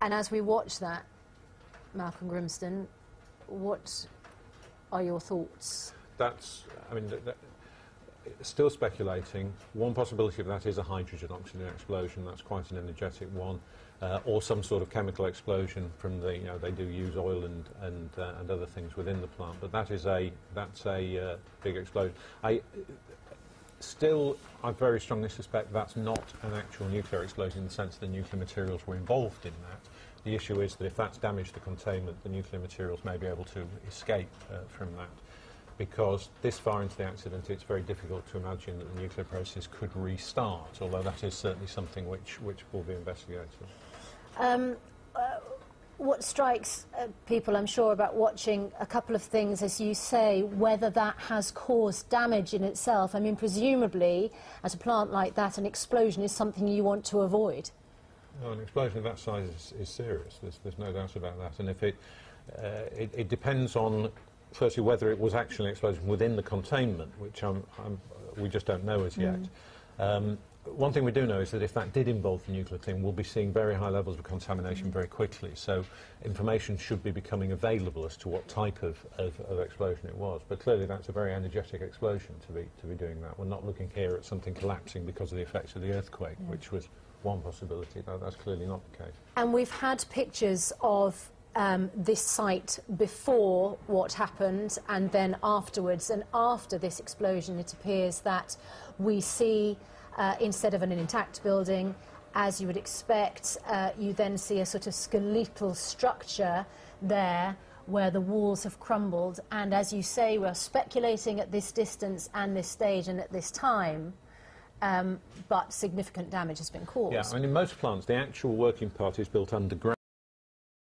And as we watch that, Malcolm Grimston, what are your thoughts? That's, I mean, still speculating. One possibility of that is a hydrogen oxygen explosion. That's quite an energetic one, or some sort of chemical explosion from the. You know, they do use oil and other things within the plant, but that's a big explosion. I very strongly suspect that's not an actual nuclear explosion in the sense that the nuclear materials were involved in that. The issue is that if that's damaged the containment, the nuclear materials may be able to escape from that. Because this far into the accident, it's very difficult to imagine that the nuclear process could restart, although that is certainly something which will be investigated. What strikes people, I'm sure, about watching a couple of things, as you say, whether that has caused damage in itself. I mean, presumably, at a plant like that, an explosion is something you want to avoid. Well, an explosion of that size is serious. There's no doubt about that. And if it depends on, firstly, whether it was actually an explosion within the containment, which we just don't know as yet. One thing we do know is that if that did involve the nuclear thing, we'll be seeing very high levels of contamination very quickly. So information should be becoming available as to what type of explosion it was. But clearly that's a very energetic explosion to be doing that. We're not looking here at something collapsing because of the effects of the earthquake, which was one possibility. That's clearly not the case. And we've had pictures of this site before what happened and then afterwards. And after this explosion, it appears that we see, instead of an intact building, as you would expect, you then see a sort of skeletal structure there where the walls have crumbled. And as you say, we're speculating at this distance and this stage and at this time, but significant damage has been caused. Yeah, I mean, in most plants, the actual working part is built underground.